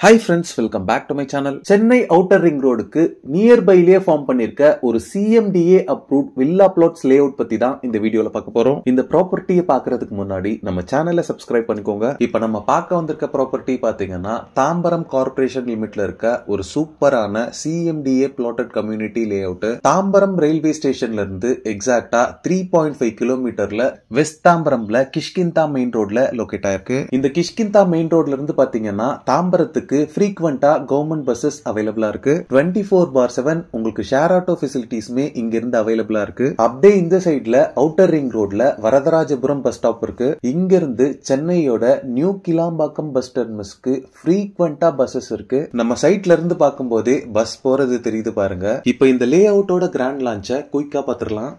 Hi friends, welcome back to my channel. Chennai Outer Ring Road க்கு நியர்பைலயே form பண்ணிருக்க ஒரு CMDA approved villa plots layout பத்தி தான் இந்த வீடியோல பார்க்க போறோம். இந்த ப்ராப்பர்ட்டியை பார்க்கிறதுக்கு முன்னாடி நம்ம சேனலை சப்ஸ்கிரைப் பண்ணிக்கோங்க. இப்போ நம்ம பார்க்க வந்திருக்க ப்ராப்பர்ட்டி பாத்தீங்கன்னா தாம்பரம் கார்ப்பரேஷன் லிமிட்ல இருக்க ஒரு சூப்பரான CMDA plotted community layout. Tambaram railway ஸ்டேஷன்ல இருந்து எக்ஸாக்ட்டா 3.5 கிலோமீட்டர்ல வெஸ்ட் தாம்பரம்ல கிஷ்கிந்தா மெயின் ரோட்ல லொகேட் ஆயிருக்கு. இந்த கிஷ்கிந்தா மெயின் ரோட்ல இருந்து பாத்தீங்கன்னா தாம்பரத்துக்கு frequent government buses available இருக்கு. 24/7 உங்களுக்கு ஷேர் ஆட்டோ ஃபெசிலிட்டிஸ்மே இங்க இருந்து available இருக்கு. அப்படியே இந்த சைடுல அவுட்டர் ரிங் ரோட்ல வரதராஜபுரம் பஸ் ஸ்டாப் இருக்கு. இங்க இருந்து சென்னையோட நியூ கிளாம்பாக்கம் பஸ் டெர்மினஸ்க்கு frequent பஸ்ஸஸ் இருக்கு. நம்ம சைட்ல இருந்து பார்க்கும்போதே பஸ் போறது தெரியுது பாருங்க. இப்போ இந்த லே அவுட்டோட கிராண்ட் லான்ச்சை குயிக்கா பாத்துறலாம்.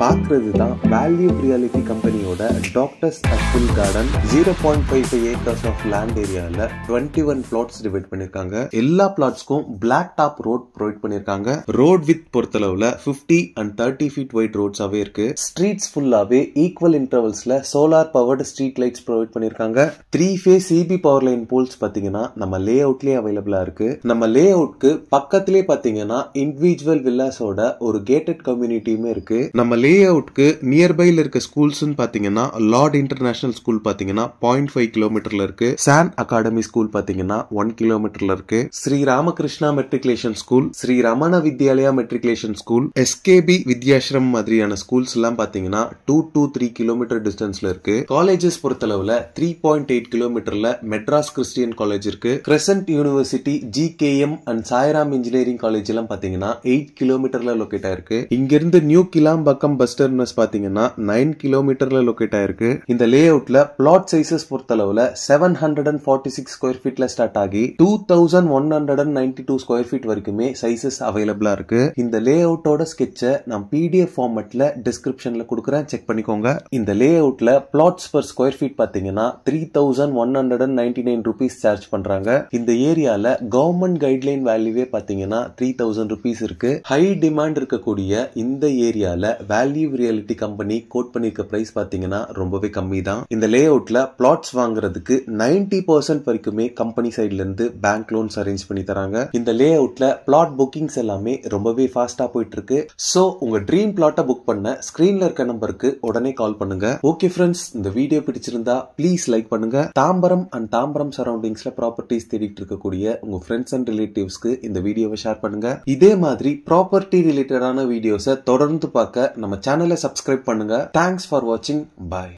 பார்க்கிறது தான் வேல்யூ ரியாலிட்டி கம்பெனியோட டாக்டர்ஸ் அஸ்பில் கார்டன். 0.55 ஏக்கர்ஸ் ஆஃப் லேண்ட் ஏரியால 21 பிளாட்ஸ் டிவைட் பண்ணிருக்காங்க. எல்லா பிளாட்ஸ்க்கும் பிளாக் டாப் ரோட் ப்ரொவைட் பண்ணிருக்காங்க. ரோட் வித் பொறுத்தளவுல 50 and 30 feet வைட் ரோட்ஸாவே இருக்கு. ஸ்ட்ரீட்ஸ் ஃபுல்லாவே ஈக்குவல் இன்டர்வல்ஸ்ல solar powered street lights provide பண்ணிருக்காங்க. 3 phase CB power line poles பாத்தீங்கன்னா நம்ம லே அவுட்லயே அவைலபிளா இருக்கு. நம்ம லே அவுட்க்கு பக்கத்திலே பாத்தீங்கன்னா இண்டிவிஜுவல் வில்லாஸோட ஒரு கேட்டட் கம்யூனிட்டியுமே இருக்கு. நம்ம லே அவுட்க்கு நியர்பைல இருக்க ஸ்கூல்ஸ் பாத்தீங்கன்னா லார்ட் இன்டர்நேஷனல் ஸ்கூல் பாத்தீங்கன்னா 0.5 கிலோமீட்டர்ல இருக்கு. சான் அகாடமி ஸ்கூல் பாத்தீங்கன்னா 1 கிலோமீட்டர்ல இருக்கு. Shri Ramakrishna matriculation school, Shri Ramana Vidyalaya matriculation school, SKB Vidyashram மாதிரியான ஸ்கூல்ஸ் எல்லாம் பாத்தீங்கன்னா 2 to 3 கிலோமீட்டர் டிஸ்டன்ஸ்ல இருக்கு. காலேஜஸ் பொறுத்தளவுல 3.8 கிலோமீட்டர்ல மெட்ராஸ் கிறிஸ்டியன் காலேஜ் இருக்கு. Crescent university, GKM and Sairam engineering college எல்லாம் பாத்தீங்கன்னா 8 கிலோமீட்டர்ல லொகேட் ஆயிருக்கு. இங்க இருந்து நியூ கிளாம்பாக்கம் பஸ் டெர்மினஸ் பாத்தீங்கன்னா 9 கிலோமீட்டர்ல லொகேட் ஆயிருக்கு. இந்த லே அவுட்ல பிளாட் சைசஸ் பொறுத்தளவுல 746 ஸ்கொயர் ஃபீட்ல ஸ்டார்ட் ஆகி 2192 ஸ்கொயர் ஃபீட் வரைக்குமே சைசஸ் அவைலபிளா இருக்கு. இந்த லே அவுட்டோட ஸ்கெட்சை நான் PDF ஃபார்மட்ல டிஸ்கிரிப்ஷன்ல கொடுக்குறேன், செக் பண்ணிக்கோங்க. இந்த லே அவுட்ல பிளாட்ஸ் பர் ஸ்கொயர் ஃபீட் பாத்தீங்கன்னா 3199 ரூபீஸ் சார்ஜ் பண்றாங்க. இந்த ஏரியால கவர்மெண்ட் கைட்லைன் வேல்யூவே பாத்தீங்கன்னா 3000 ரூபீஸ் இருக்கு. ஹை டிமாண்ட் இருக்கக்கூடிய இந்த ஏரியால வேல்யூ ரியாலிட்டி கம்பெனி கோட் பண்ணிருக்க பிரைஸ் பாத்தீங்கன்னா ரொம்பவே கம்மி தான். இந்த லே அவுட்ல பிளாட்ஸ் வாங்குறதுக்கு 90% வரைக்குமே கம்பெனி சைட்ல இருந்து பேங்க் லோன்ஸ் அரேஞ்ச் பண்ணி தராங்க. இந்த லே அவுட்ல பிளாட் புக்கிங்ஸ் எல்லாமே ரொம்பவே ஃபாஸ்டா போயிட்டு இருக்கு. சோ உங்க ட்ரீம் பிளாட்டை புக் பண்ண ஸ்கிரீன்ல இருக்க நம்பருக்கு உடனே கால் பண்ணுங்க. ஓகே ஃப்ரெண்ட்ஸ், இந்த வீடியோ பிடிச்சிருந்தா ப்ளீஸ் லைக் பண்ணுங்க. தாம்பரம் அண்ட் தாம்பரம் சரௌண்டிங்ஸ்ல ப்ராப்பர்ட்டிஸ் தேடிட்டு இருக்கக்கூடிய உங்க ஃப்ரெண்ட்ஸ் அண்ட் ரிலேட்டிவ்ஸ்க்கு இந்த வீடியோவை ஷேர் பண்ணுங்க. இதே மாதிரி ப்ராப்பர்ட்டி ரிலேட்டடான வீடியோஸை தொடர்ந்து பார்க்க நம்ம சேனலை சப்ஸ்கிரைப் பண்ணுங்க. தேங்க்ஸ் ஃபார் வாட்சிங். பாய்.